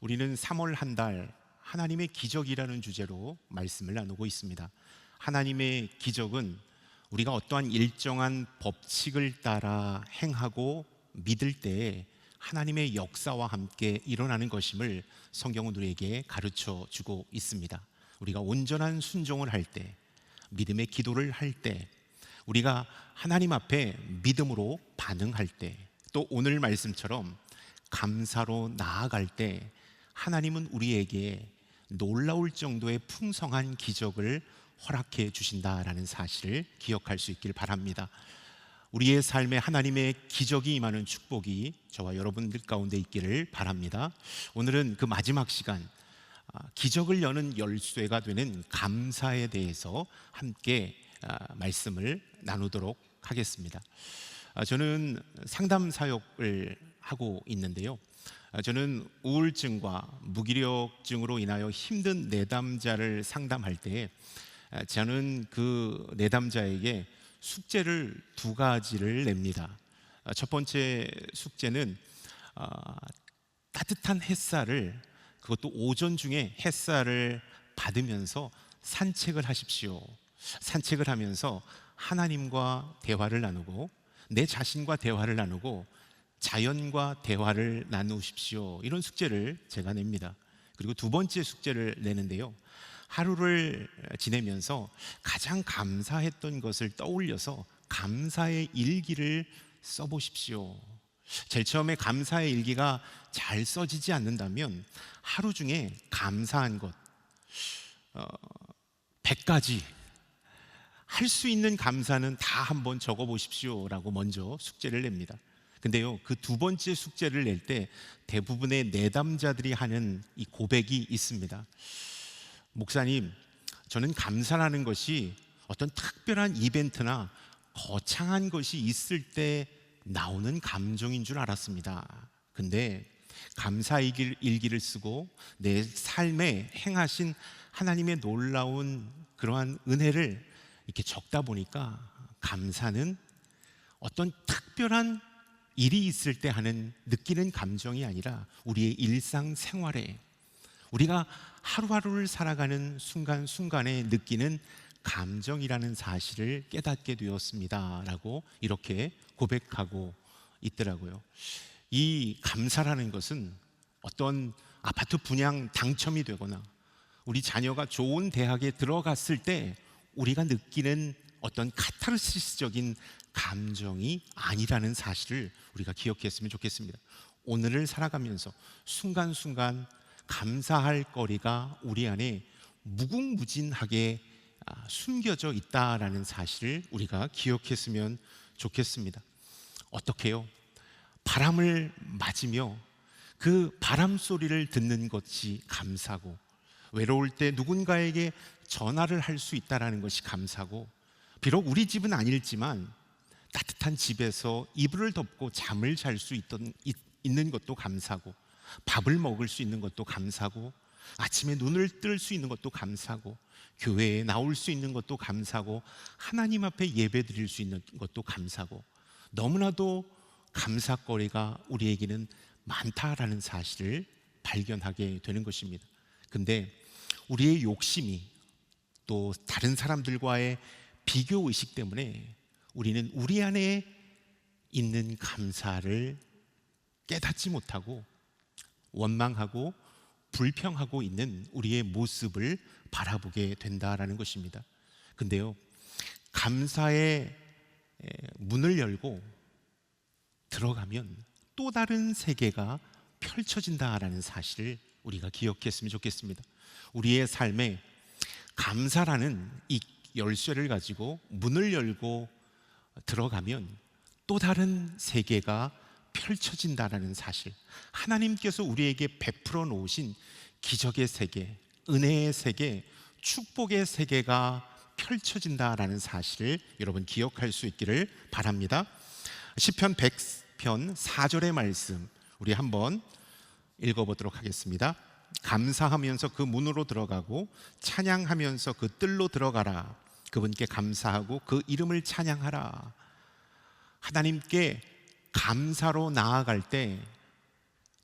우리는 3월 한 달 하나님의 기적이라는 주제로 말씀을 나누고 있습니다. 하나님의 기적은 우리가 어떠한 일정한 법칙을 따라 행하고 믿을 때에 하나님의 역사와 함께 일어나는 것임을 성경은 우리에게 가르쳐 주고 있습니다. 우리가 온전한 순종을 할 때, 믿음의 기도를 할 때, 우리가 하나님 앞에 믿음으로 반응할 때, 또 오늘 말씀처럼 감사로 나아갈 때 하나님은 우리에게 놀라울 정도의 풍성한 기적을 허락해 주신다라는 사실을 기억할 수 있길 바랍니다. 우리의 삶에 하나님의 기적이 임하는 축복이 저와 여러분들 가운데 있기를 바랍니다. 오늘은 그 마지막 시간, 기적을 여는 열쇠가 되는 감사에 대해서 함께 말씀을 나누도록 하겠습니다. 저는 상담 사역을 하고 있는데요, 저는 우울증과 무기력증으로 인하여 힘든 내담자를 상담할 때 저는 그 내담자에게 숙제를 2가지를 냅니다. 첫 번째 숙제는 따뜻한 햇살을, 그것도 오전 중에 햇살을 받으면서 산책을 하십시오. 산책을 하면서 하나님과 대화를 나누고 내 자신과 대화를 나누고 자연과 대화를 나누십시오. 이런 숙제를 제가 냅니다. 그리고 2번째 숙제를 내는데요, 하루를 지내면서 가장 감사했던 것을 떠올려서 감사의 일기를 써보십시오. 제일 처음에 감사의 일기가 잘 써지지 않는다면 하루 중에 감사한 것 100가지, 할 수 있는 감사는 다 한번 적어보십시오 라고 먼저 숙제를 냅니다. 근데요, 그 2번째 숙제를 낼 때 대부분의 내담자들이 하는 이 고백이 있습니다. 목사님, 저는 감사라는 것이 어떤 특별한 이벤트나 거창한 것이 있을 때 나오는 감정인 줄 알았습니다. 근데 감사 일기를 쓰고 내 삶에 행하신 하나님의 놀라운 그러한 은혜를 이렇게 적다 보니까 감사는 어떤 특별한 일이 있을 때 하는 느끼는 감정이 아니라 우리의 일상생활에, 우리가 하루하루를 살아가는 순간순간에 느끼는 감정이라는 사실을 깨닫게 되었습니다 라고 이렇게 고백하고 있더라고요. 이 감사라는 것은 어떤 아파트 분양 당첨이 되거나 우리 자녀가 좋은 대학에 들어갔을 때 우리가 느끼는 어떤 카타르시스적인 감정이 아니라는 사실을 우리가 기억했으면 좋겠습니다. 오늘을 살아가면서 순간순간 감사할 거리가 우리 안에 무궁무진하게 숨겨져 있다라는 사실을 우리가 기억했으면 좋겠습니다. 어떻게요? 바람을 맞으며 그 바람 소리를 듣는 것이 감사고, 외로울 때 누군가에게 전화를 할 수 있다는 것이 감사고, 비록 우리 집은 아니지만 따뜻한 집에서 이불을 덮고 잠을 잘 수 있는 것도 감사고, 밥을 먹을 수 있는 것도 감사고, 아침에 눈을 뜰 수 있는 것도 감사고, 교회에 나올 수 있는 것도 감사고, 하나님 앞에 예배 드릴 수 있는 것도 감사고, 너무나도 감사거리가 우리에게는 많다라는 사실을 발견하게 되는 것입니다. 근데 우리의 욕심이, 또 다른 사람들과의 비교의식 때문에 우리는 우리 안에 있는 감사를 깨닫지 못하고 원망하고 불평하고 있는 우리의 모습을 바라보게 된다라는 것입니다. 근데요, 감사의 문을 열고 들어가면 또 다른 세계가 펼쳐진다라는 사실을 우리가 기억했으면 좋겠습니다. 우리의 삶에 감사라는 이 열쇠를 가지고 문을 열고 들어가면 또 다른 세계가 펼쳐진다라는 사실, 하나님께서 우리에게 베풀어 놓으신 기적의 세계, 은혜의 세계, 축복의 세계가 펼쳐진다라는 사실을 여러분 기억할 수 있기를 바랍니다. 시편 100편 4절의 말씀 우리 한번 읽어보도록 하겠습니다. 감사하면서 그 문으로 들어가고 찬양하면서 그 뜰로 들어가라. 그분께 감사하고 그 이름을 찬양하라. 하나님께 감사로 나아갈 때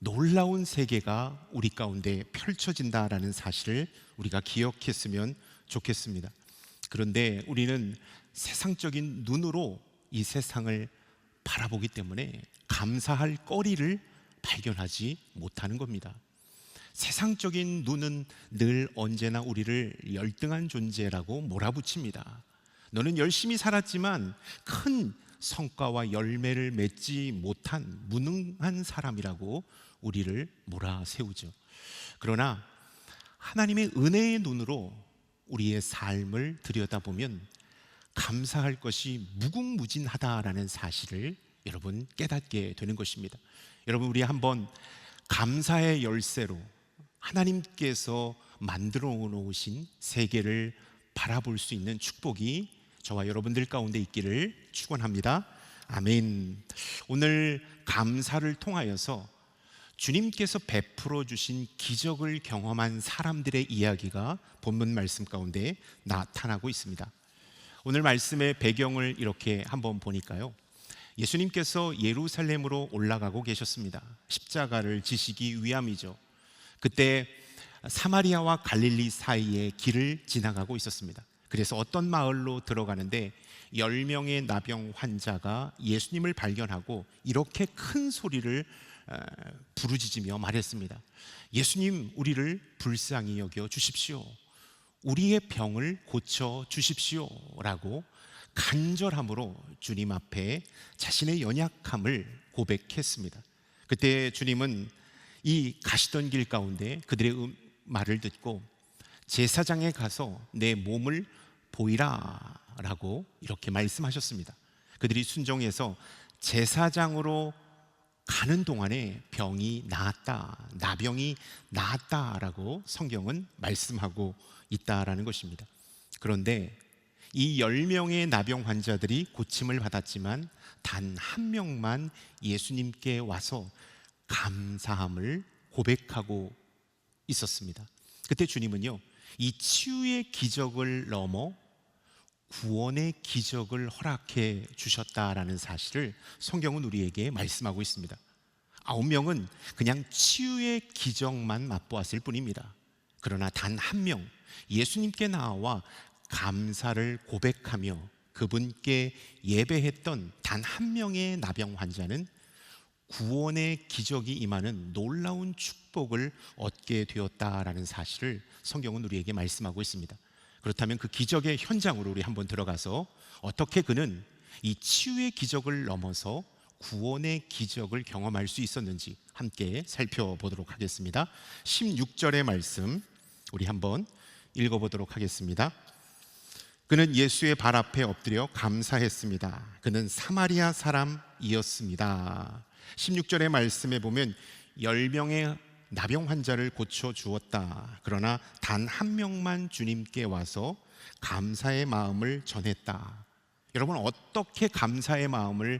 놀라운 세계가 우리 가운데 펼쳐진다라는 사실을 우리가 기억했으면 좋겠습니다. 그런데 우리는 세상적인 눈으로 이 세상을 바라보기 때문에 감사할 거리를 발견하지 못하는 겁니다. 세상적인 눈은 늘 언제나 우리를 열등한 존재라고 몰아붙입니다. 너는 열심히 살았지만 큰 성과와 열매를 맺지 못한 무능한 사람이라고 우리를 몰아세우죠. 그러나 하나님의 은혜의 눈으로 우리의 삶을 들여다보면 감사할 것이 무궁무진하다라는 사실을 여러분 깨닫게 되는 것입니다. 여러분, 우리 한번 감사의 열쇠로 하나님께서 만들어 놓으신 세계를 바라볼 수 있는 축복이 저와 여러분들 가운데 있기를 축원합니다. 아멘. 오늘 감사를 통하여서 주님께서 베풀어 주신 기적을 경험한 사람들의 이야기가 본문 말씀 가운데 나타나고 있습니다. 오늘 말씀의 배경을 이렇게 한번 보니까요, 예수님께서 예루살렘으로 올라가고 계셨습니다. 십자가를 지시기 위함이죠. 그때 사마리아와 갈릴리 사이의 길을 지나가고 있었습니다. 그래서 어떤 마을로 들어가는데 10명의 나병 환자가 예수님을 발견하고 이렇게 큰 소리를 부르짖으며 말했습니다. 예수님, 우리를 불쌍히 여겨 주십시오. 우리의 병을 고쳐 주십시오 라고 간절함으로 주님 앞에 자신의 연약함을 고백했습니다. 그때 주님은 이 가시던 길 가운데 그들의 말을 듣고 제사장에 가서 내 몸을 보이라 라고 이렇게 말씀하셨습니다. 그들이 순종해서 제사장으로 가는 동안에 병이 나았다, 나병이 나았다라고 성경은 말씀하고 있다라는 것입니다. 그런데 이 10명의 나병 환자들이 고침을 받았지만 단 한 명만 예수님께 와서 감사함을 고백하고 있었습니다. 그때 주님은요, 이 치유의 기적을 넘어 구원의 기적을 허락해 주셨다라는 사실을 성경은 우리에게 말씀하고 있습니다. 9명은 그냥 치유의 기적만 맛보았을 뿐입니다. 그러나 단 한 명, 예수님께 나와 감사를 고백하며 그분께 예배했던 단 한 명의 나병 환자는 구원의 기적이 임하는 놀라운 축복을 얻게 되었다라는 사실을 성경은 우리에게 말씀하고 있습니다. 그렇다면 그 기적의 현장으로 우리 한번 들어가서 어떻게 그는 이 치유의 기적을 넘어서 구원의 기적을 경험할 수 있었는지 함께 살펴보도록 하겠습니다. 16절의 말씀 우리 한번 읽어보도록 하겠습니다. 그는 예수의 발 앞에 엎드려 감사했습니다. 그는 사마리아 사람이었습니다. 16절의 말씀에 보면 10명의 나병 환자를 고쳐 주었다. 그러나 단 한 명만 주님께 와서 감사의 마음을 전했다. 여러분, 어떻게 감사의 마음을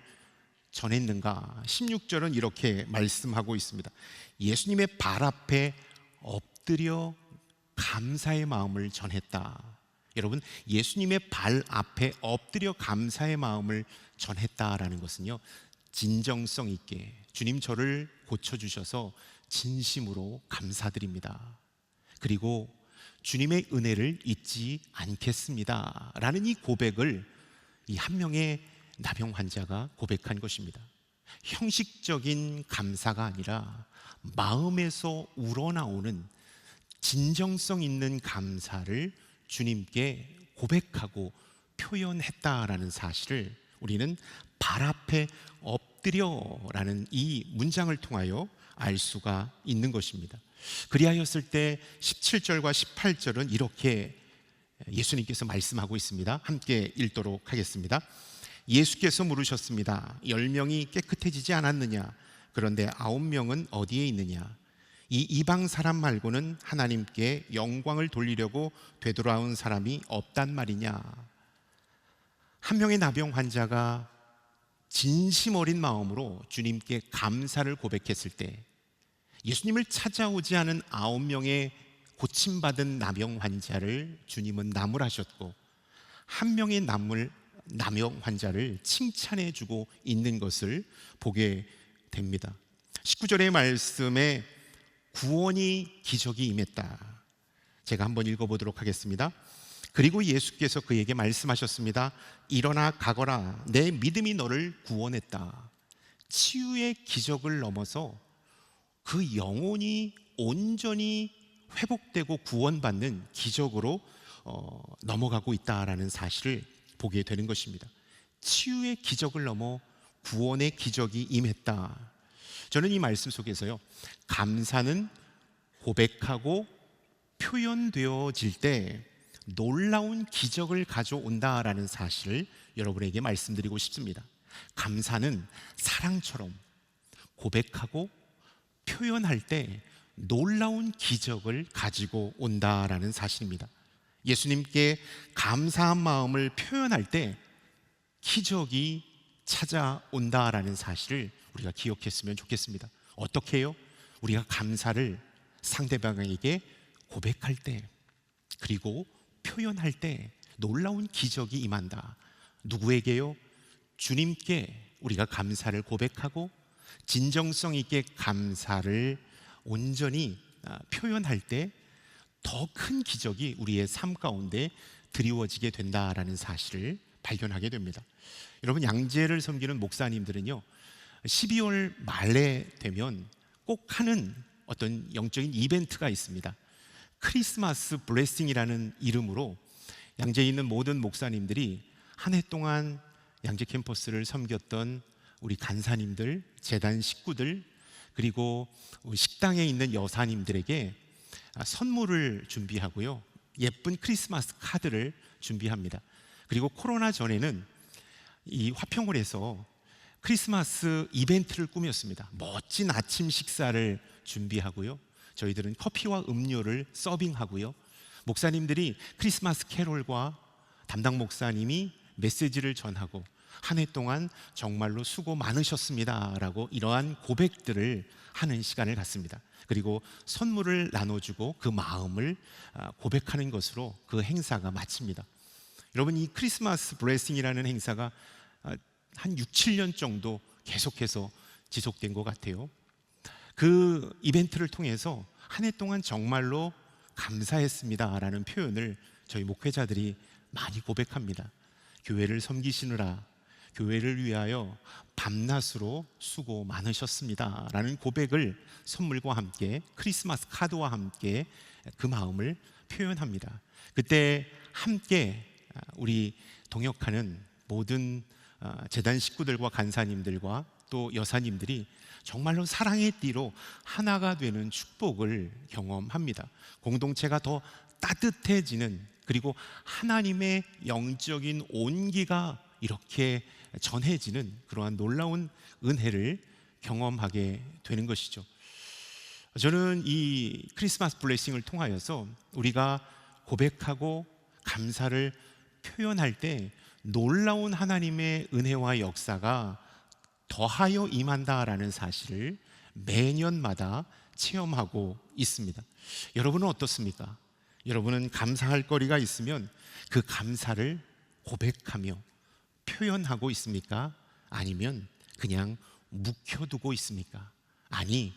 전했는가? 16절은 이렇게 말씀하고 있습니다. 예수님의 발 앞에 엎드려 감사의 마음을 전했다. 여러분, 예수님의 발 앞에 엎드려 감사의 마음을 전했다라는 것은요, 진정성 있게 주님, 저를 고쳐주셔서 진심으로 감사드립니다. 그리고 주님의 은혜를 잊지 않겠습니다 라는 이 고백을 이 한 명의 나병 환자가 고백한 것입니다. 형식적인 감사가 아니라 마음에서 우러나오는 진정성 있는 감사를 주님께 고백하고 표현했다라는 사실을 우리는 발 앞에 엎드려라는 이 문장을 통하여 알 수가 있는 것입니다. 그리하였을 때 17절과 18절은 이렇게 예수님께서 말씀하고 있습니다. 함께 읽도록 하겠습니다. 예수께서 물으셨습니다. 10명이 깨끗해지지 않았느냐? 그런데 9명은 어디에 있느냐? 이 이방 사람 말고는 하나님께 영광을 돌리려고 되돌아온 사람이 없단 말이냐? 한 명의 나병 환자가 진심 어린 마음으로 주님께 감사를 고백했을 때 예수님을 찾아오지 않은 9명의 고침받은 나병 환자를 주님은 나무라셨고 한 명의 나병 환자를 칭찬해 주고 있는 것을 보게 됩니다. 19절의 말씀에 구원이 기적이 임했다. 제가 한번 읽어보도록 하겠습니다. 그리고 예수께서 그에게 말씀하셨습니다. 일어나 가거라. 내 믿음이 너를 구원했다. 치유의 기적을 넘어서 그 영혼이 온전히 회복되고 구원받는 기적으로 넘어가고 있다라는 사실을 보게 되는 것입니다. 치유의 기적을 넘어 구원의 기적이 임했다. 저는 이 말씀 속에서요, 감사는 고백하고 표현되어질 때 놀라운 기적을 가져온다라는 사실을 여러분에게 말씀드리고 싶습니다. 감사는 사랑처럼 고백하고 표현할 때 놀라운 기적을 가지고 온다라는 사실입니다. 예수님께 감사한 마음을 표현할 때 기적이 찾아온다라는 사실을 우리가 기억했으면 좋겠습니다. 어떻게 해요? 우리가 감사를 상대방에게 고백할 때, 그리고 표현할 때 놀라운 기적이 임한다. 누구에게요? 주님께 우리가 감사를 고백하고 진정성 있게 감사를 온전히 표현할 때 더 큰 기적이 우리의 삶 가운데 드리워지게 된다라는 사실을 발견하게 됩니다. 여러분, 양재를 섬기는 목사님들은요, 12월 말에 되면 꼭 하는 어떤 영적인 이벤트가 있습니다. 크리스마스 블레싱이라는 이름으로 양재에 있는 모든 목사님들이 한 해 동안 양재 캠퍼스를 섬겼던 우리 간사님들, 재단 식구들, 그리고 식당에 있는 여사님들에게 선물을 준비하고요, 예쁜 크리스마스 카드를 준비합니다. 그리고 코로나 전에는 이 화평홀에서 크리스마스 이벤트를 꾸몄습니다. 멋진 아침 식사를 준비하고요, 저희들은 커피와 음료를 서빙하고요, 목사님들이 크리스마스 캐롤과 담당 목사님이 메시지를 전하고 한 해 동안 정말로 수고 많으셨습니다 라고 이러한 고백들을 하는 시간을 갖습니다. 그리고 선물을 나눠주고 그 마음을 고백하는 것으로 그 행사가 마칩니다. 여러분, 이 크리스마스 블레싱이라는 행사가 한 6, 7년 정도 계속해서 지속된 것 같아요. 그 이벤트를 통해서 한 해 동안 정말로 감사했습니다라는 표현을 저희 목회자들이 많이 고백합니다. 교회를 섬기시느라, 교회를 위하여 밤낮으로 수고 많으셨습니다라는 고백을 선물과 함께, 크리스마스 카드와 함께 그 마음을 표현합니다. 그때 함께 우리 동역하는 모든 재단 식구들과 간사님들과 또 여사님들이 정말로 사랑의 띠로 하나가 되는 축복을 경험합니다. 공동체가 더 따뜻해지는, 그리고 하나님의 영적인 온기가 이렇게 전해지는 그러한 놀라운 은혜를 경험하게 되는 것이죠. 저는 이 크리스마스 블레싱을 통하여서 우리가 고백하고 감사를 표현할 때 놀라운 하나님의 은혜와 역사가 더하여 임한다라는 사실을 매년마다 체험하고 있습니다. 여러분은 어떻습니까? 여러분은 감사할 거리가 있으면 그 감사를 고백하며 표현하고 있습니까? 아니면 그냥 묵혀두고 있습니까? 아니,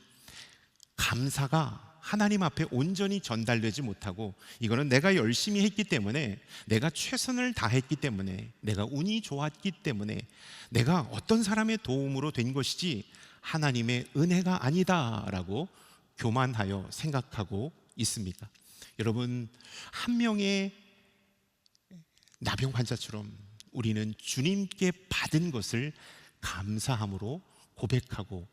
감사가 하나님 앞에 온전히 전달되지 못하고, 이거는 내가 열심히 했기 때문에, 내가 최선을 다했기 때문에, 내가 운이 좋았기 때문에, 내가 어떤 사람의 도움으로 된 것이지 하나님의 은혜가 아니다라고 교만하여 생각하고 있습니까? 여러분, 한 명의 나병 환자처럼 우리는 주님께 받은 것을 감사함으로 고백하고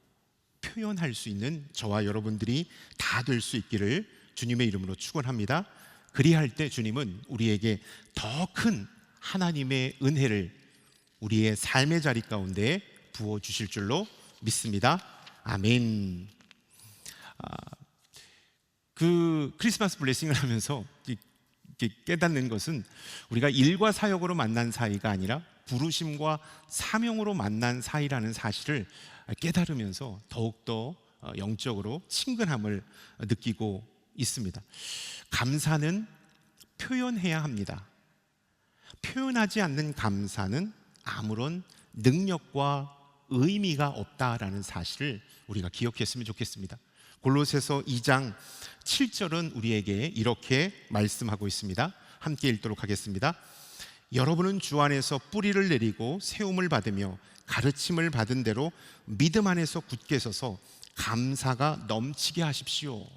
표현할 수 있는 저와 여러분들이 다 될 수 있기를 주님의 이름으로 축원합니다. 그리할 때 주님은 우리에게 더 큰 하나님의 은혜를 우리의 삶의 자리 가운데 부어 주실 줄로 믿습니다. 아멘. 그 크리스마스 블레싱을 하면서 깨닫는 것은, 우리가 일과 사역으로 만난 사이가 아니라 부르심과 사명으로 만난 사이라는 사실을 깨달으면서 더욱더 영적으로 친근함을 느끼고 있습니다. 감사는 표현해야 합니다. 표현하지 않는 감사는 아무런 능력과 의미가 없다라는 사실을 우리가 기억했으면 좋겠습니다. 골로새서 2장 7절은 우리에게 이렇게 말씀하고 있습니다. 함께 읽도록 하겠습니다. 여러분은 주 안에서 뿌리를 내리고 세움을 받으며 가르침을 받은 대로 믿음 안에서 굳게 서서 감사가 넘치게 하십시오.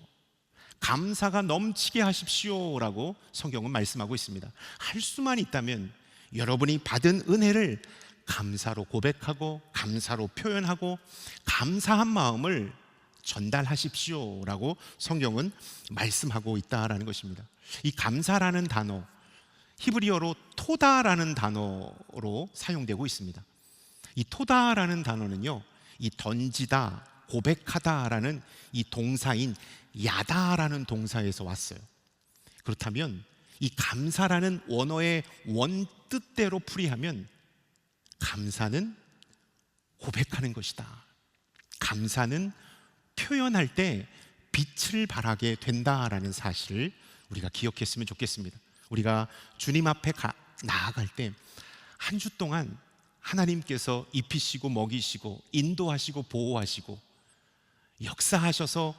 감사가 넘치게 하십시오라고 성경은 말씀하고 있습니다. 할 수만 있다면 여러분이 받은 은혜를 감사로 고백하고 감사로 표현하고 감사한 마음을 전달하십시오라고 성경은 말씀하고 있다라는 것입니다. 이 감사라는 단어, 히브리어로 토다라는 단어로 사용되고 있습니다. 이 토다라는 단어는요, 이 던지다, 고백하다라는 이 동사인 야다라는 동사에서 왔어요. 그렇다면 이 감사라는 원어의 원뜻대로 풀이하면 감사는 고백하는 것이다. 감사는 표현할 때 빛을 발하게 된다라는 사실을 우리가 기억했으면 좋겠습니다. 우리가 주님 앞에 나아갈 때 한 주 동안 하나님께서 입히시고 먹이시고 인도하시고 보호하시고 역사하셔서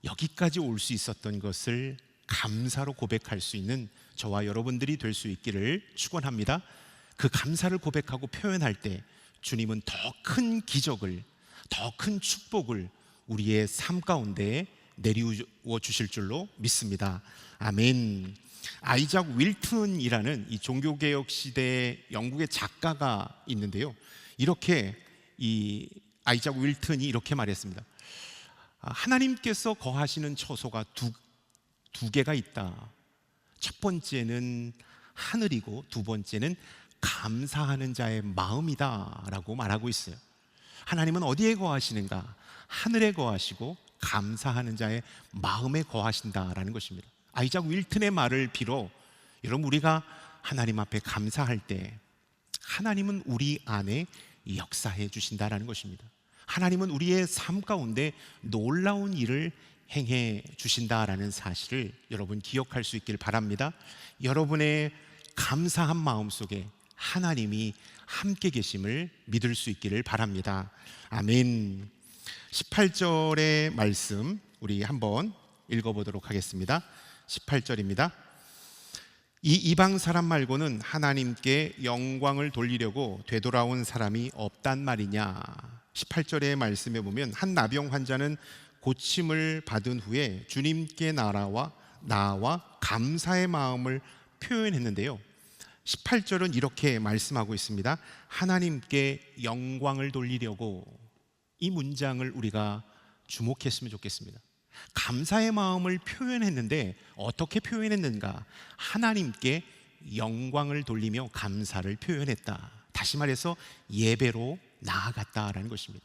여기까지 올 수 있었던 것을 감사로 고백할 수 있는 저와 여러분들이 될 수 있기를 축원합니다. 그 감사를 고백하고 표현할 때 주님은 더 큰 기적을, 더 큰 축복을 우리의 삶 가운데 내리워 주실 줄로 믿습니다. 아멘. 아이작 윌튼이라는 이 종교개혁 시대의 영국의 작가가 있는데요, 이렇게 이 아이작 윌튼이 이렇게 말했습니다. 하나님께서 거하시는 처소가 두 개가 있다. 첫 번째는 하늘이고 두 번째는 감사하는 자의 마음이다 라고 말하고 있어요. 하나님은 어디에 거하시는가? 하늘에 거하시고 감사하는 자의 마음에 거하신다라는 것입니다. 아이작 윌튼의 말을 빌어 여러분, 우리가 하나님 앞에 감사할 때 하나님은 우리 안에 역사해 주신다라는 것입니다. 하나님은 우리의 삶 가운데 놀라운 일을 행해 주신다라는 사실을 여러분 기억할 수 있길 바랍니다. 여러분의 감사한 마음 속에 하나님이 함께 계심을 믿을 수 있기를 바랍니다. 아멘. 18절의 말씀 우리 한번 읽어보도록 하겠습니다. 18절입니다. 이 이방 사람 말고는 하나님께 영광을 돌리려고 되돌아온 사람이 없단 말이냐. 18절의 말씀에 보면 한 나병 환자는 고침을 받은 후에 주님께 나아와 감사의 마음을 표현했는데요, 18절은 이렇게 말씀하고 있습니다. 하나님께 영광을 돌리려고. 이 문장을 우리가 주목했으면 좋겠습니다. 감사의 마음을 표현했는데 어떻게 표현했는가? 하나님께 영광을 돌리며 감사를 표현했다. 다시 말해서 예배로 나아갔다라는 것입니다.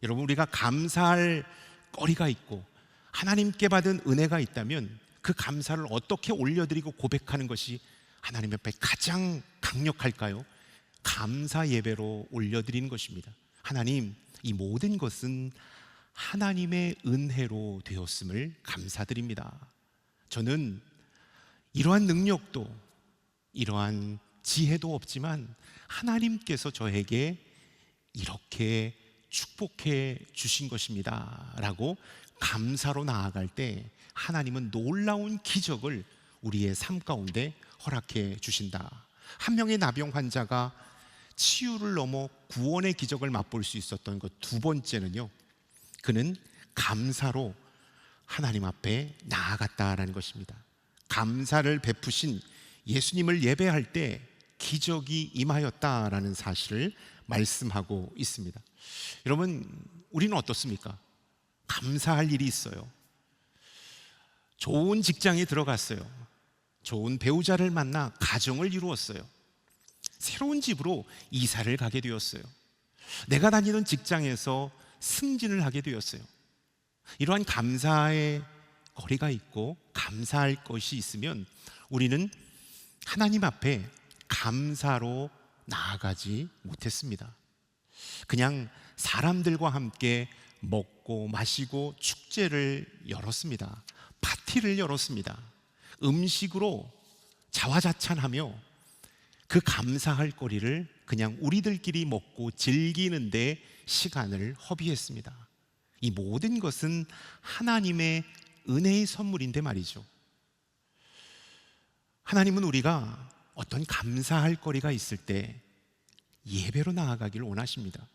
여러분, 우리가 감사할 거리가 있고 하나님께 받은 은혜가 있다면 그 감사를 어떻게 올려드리고 고백하는 것이 하나님 앞에 가장 강력할까요? 감사 예배로 올려드리는 것입니다. 하나님, 이 모든 것은 하나님의 은혜로 되었음을 감사드립니다. 저는 이러한 능력도 이러한 지혜도 없지만 하나님께서 저에게 이렇게 축복해 주신 것입니다 라고 감사로 나아갈 때 하나님은 놀라운 기적을 우리의 삶 가운데 허락해 주신다. 한 명의 나병 환자가 치유를 넘어 구원의 기적을 맛볼 수 있었던 것 두 번째는요, 그는 감사로 하나님 앞에 나아갔다라는 것입니다. 감사를 베푸신 예수님을 예배할 때 기적이 임하였다라는 사실을 말씀하고 있습니다. 여러분, 우리는 어떻습니까? 감사할 일이 있어요. 좋은 직장에 들어갔어요. 좋은 배우자를 만나 가정을 이루었어요. 새로운 집으로 이사를 가게 되었어요. 내가 다니는 직장에서 승진을 하게 되었어요. 이러한 감사의 거리가 있고 감사할 것이 있으면 우리는 하나님 앞에 감사로 나아가지 못했습니다. 그냥 사람들과 함께 먹고 마시고 축제를 열었습니다. 파티를 열었습니다. 음식으로 자화자찬하며 그 감사할 거리를 그냥 우리들끼리 먹고 즐기는데 시간을 허비했습니다. 이 모든 것은 하나님의 은혜의 선물인데 말이죠. 하나님은 우리가 어떤 감사할 거리가 있을 때 예배로 나아가기를 원하십니다.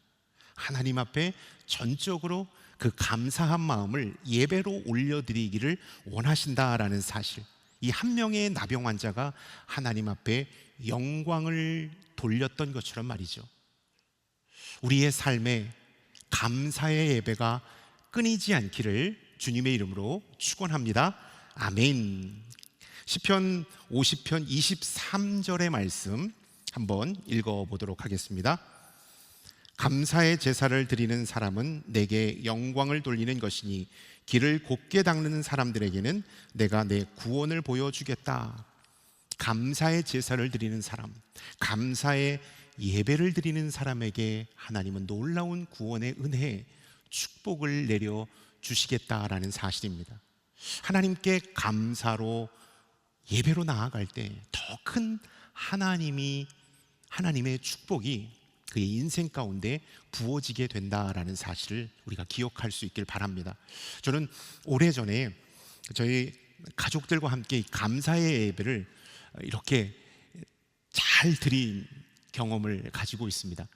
하나님 앞에 전적으로 그 감사한 마음을 예배로 올려드리기를 원하신다라는 사실, 이 한 명의 나병 환자가 하나님 앞에 영광을 돌렸던 것처럼 말이죠. 우리의 삶에 감사의 예배가 끊이지 않기를 주님의 이름으로 축원합니다. 아멘. 시편 50편 23절의 말씀 한번 읽어보도록 하겠습니다. 감사의 제사를 드리는 사람은 내게 영광을 돌리는 것이니 길을 곱게 닦는 사람들에게는 내가 내 구원을 보여주겠다. 감사의 제사를 드리는 사람, 감사의 예배를 드리는 사람에게 하나님은 놀라운 구원의 은혜, 축복을 내려 주시겠다라는 사실입니다. 하나님께 감사로 예배로 나아갈 때 더 큰 하나님의 축복이 그의 인생 가운데 부어지게 된다라는 사실을 우리가 기억할 수 있길 바랍니다. 저는 오래전에 저희 가족들과 함께 감사의 예배를 이렇게 잘 드린 경험을 가지고 있습니다.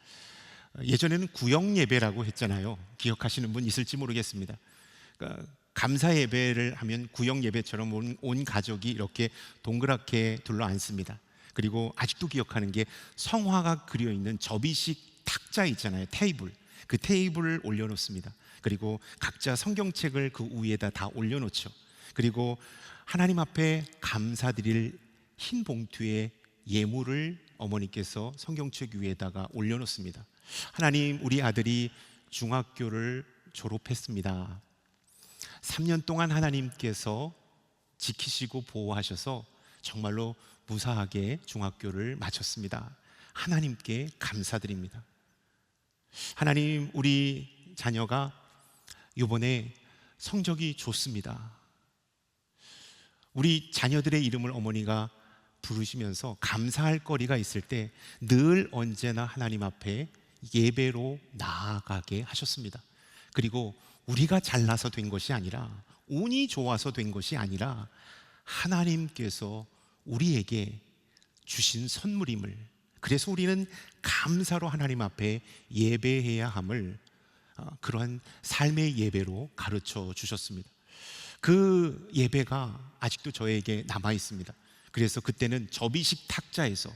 예전에는 구역 예배라고 했잖아요. 기억하시는 분 있을지 모르겠습니다. 그러니까 감사 예배를 하면 구역 예배처럼 온 가족이 이렇게 동그랗게 둘러 앉습니다. 그리고 아직도 기억하는 게 성화가 그려 있는 접이식 탁자 있잖아요. 테이블. 그 테이블을 올려놓습니다. 그리고 각자 성경책을 그 위에다 다 올려놓죠. 그리고 하나님 앞에 감사드릴 흰 봉투에 예물을 어머니께서 성경책 위에다가 올려놓습니다. 하나님, 우리 아들이 중학교를 졸업했습니다. 3년 동안 하나님께서 지키시고 보호하셔서 정말로 무사하게 중학교를 마쳤습니다. 하나님께 감사드립니다. 하나님, 우리 자녀가 이번에 성적이 좋습니다. 우리 자녀들의 이름을 어머니가 부르시면서 감사할 거리가 있을 때 늘 언제나 하나님 앞에 예배로 나아가게 하셨습니다. 그리고 우리가 잘나서 된 것이 아니라, 운이 좋아서 된 것이 아니라 하나님께서 우리에게 주신 선물임을, 그래서 우리는 감사로 하나님 앞에 예배해야 함을 그러한 삶의 예배로 가르쳐 주셨습니다. 그 예배가 아직도 저에게 남아 있습니다. 그래서 그때는 접이식 탁자에서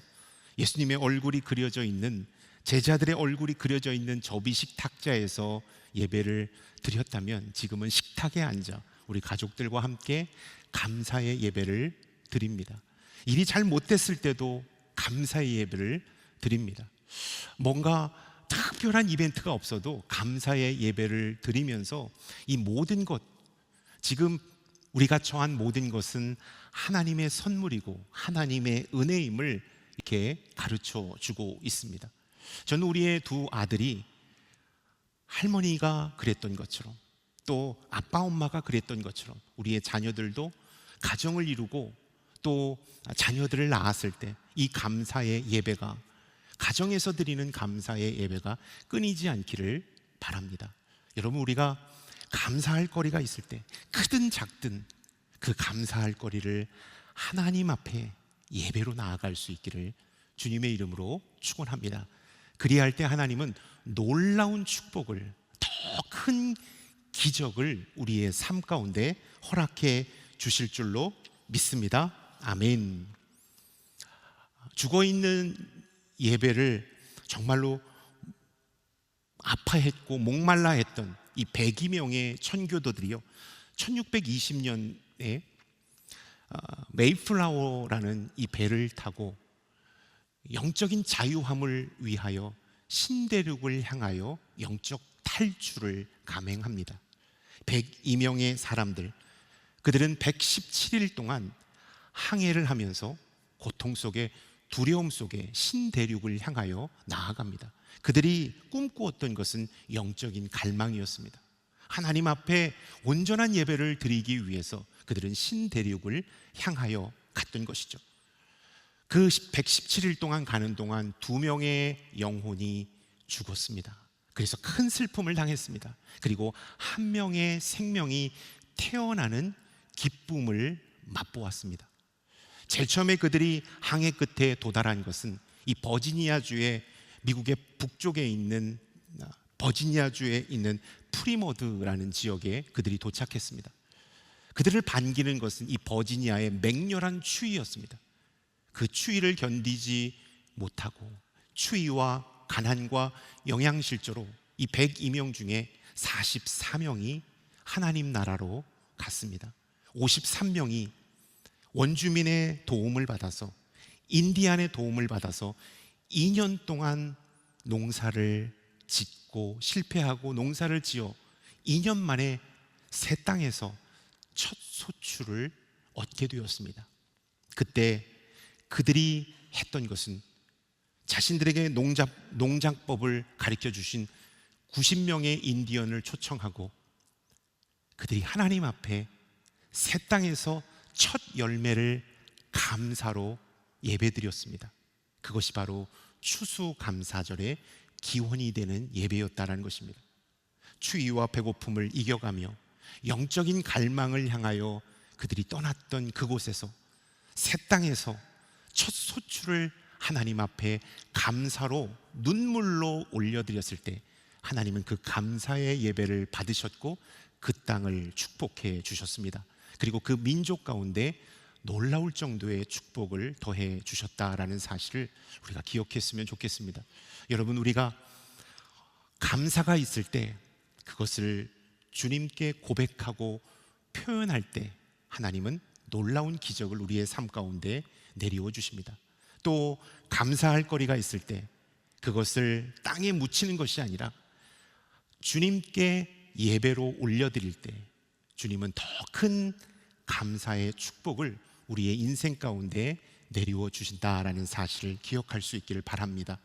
예수님의 얼굴이 그려져 있는, 제자들의 얼굴이 그려져 있는 접이식 탁자에서 예배를 드렸다면, 지금은 식탁에 앉아 우리 가족들과 함께 감사의 예배를 드립니다. 일이 잘 못됐을 때도 감사의 예배를 드립니다. 뭔가 특별한 이벤트가 없어도 감사의 예배를 드리면서 이 모든 것, 지금 우리가 처한 모든 것은 하나님의 선물이고 하나님의 은혜임을 이렇게 가르쳐 주고 있습니다. 저는 우리의 두 아들이 할머니가 그랬던 것처럼, 또 아빠 엄마가 그랬던 것처럼 우리의 자녀들도 가정을 이루고 또 자녀들을 낳았을 때 이 감사의 예배가, 가정에서 드리는 감사의 예배가 끊이지 않기를 바랍니다. 여러분, 우리가 감사할 거리가 있을 때 크든 작든 그 감사할 거리를 하나님 앞에 예배로 나아갈 수 있기를 주님의 이름으로 축원합니다. 그리할 때 하나님은 놀라운 축복을, 더 큰 기적을 우리의 삶 가운데 허락해 주실 줄로 믿습니다. 아멘. 죽어있는 예배를 정말로 아파했고 목말라 했던 이 102명의 천교도들이요, 1620년에 메이플라워라는 이 배를 타고 영적인 자유함을 위하여 신대륙을 향하여 영적 탈출을 감행합니다. 102명의 사람들, 그들은 117일 동안 항해를 하면서 고통 속에, 두려움 속에 신대륙을 향하여 나아갑니다. 그들이 꿈꾸었던 것은 영적인 갈망이었습니다. 하나님 앞에 온전한 예배를 드리기 위해서 그들은 신대륙을 향하여 갔던 것이죠. 그 117일 동안 가는 동안 2명의 영혼이 죽었습니다. 그래서 큰 슬픔을 당했습니다. 그리고 1명의 생명이 태어나는 기쁨을 맛보았습니다. 제일 처음에 그들이 항해 끝에 도달한 것은 이 버지니아주의, 미국의 북쪽에 있는 버지니아주에 있는 프리모드라는 지역에 그들이 도착했습니다. 그들을 반기는 것은 이 버지니아의 맹렬한 추위였습니다. 그 추위를 견디지 못하고 추위와 가난과 영양실조로 이 102명 중에 44명이 하나님 나라로 갔습니다. 53명이 원주민의 도움을 받아서, 인디안의 도움을 받아서 2년 동안 농사를 짓고 실패하고 농사를 지어 2년 만에 새 땅에서 첫 소출을 얻게 되었습니다. 그때 그들이 했던 것은 자신들에게 농작법을 가르쳐 주신 90명의 인디언을 초청하고 그들이 하나님 앞에 새 땅에서 첫 열매를 감사로 예배드렸습니다. 그것이 바로 추수감사절의 기원이 되는 예배였다는 것입니다. 추위와 배고픔을 이겨가며 영적인 갈망을 향하여 그들이 떠났던 그곳에서, 새 땅에서 첫 소출을 하나님 앞에 감사로 눈물로 올려드렸을 때 하나님은 그 감사의 예배를 받으셨고 그 땅을 축복해 주셨습니다. 그리고 그 민족 가운데 놀라울 정도의 축복을 더해 주셨다라는 사실을 우리가 기억했으면 좋겠습니다. 여러분, 우리가 감사가 있을 때 그것을 주님께 고백하고 표현할 때 하나님은 놀라운 기적을 우리의 삶 가운데 내리워 주십니다. 또 감사할 거리가 있을 때 그것을 땅에 묻히는 것이 아니라 주님께 예배로 올려드릴 때 주님은 더 큰 감사의 축복을 우리의 인생 가운데 내리워 주신다라는 사실을 기억할 수 있기를 바랍니다.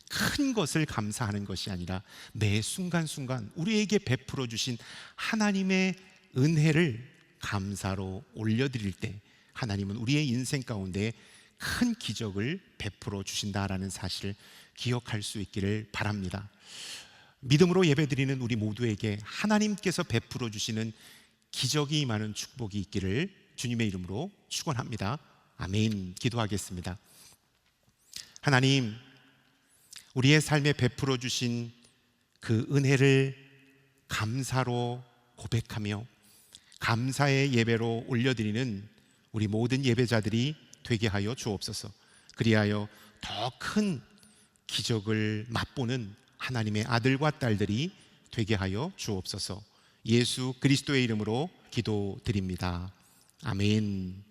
큰 것을 감사하는 것이 아니라 매 순간순간 우리에게 베풀어 주신 하나님의 은혜를 감사로 올려드릴 때 하나님은 우리의 인생 가운데 큰 기적을 베풀어 주신다라는 사실을 기억할 수 있기를 바랍니다. 믿음으로 예배드리는 우리 모두에게 하나님께서 베풀어 주시는 기적이 임하는 축복이 있기를 주님의 이름으로 축원합니다. 아멘. 기도하겠습니다. 하나님, 우리의 삶에 베풀어 주신 그 은혜를 감사로 고백하며 감사의 예배로 올려드리는 우리 모든 예배자들이 되게 하여 주옵소서. 그리하여 더 큰 기적을 맛보는 하나님의 아들과 딸들이 되게 하여 주옵소서. 예수 그리스도의 이름으로 기도드립니다. 아멘.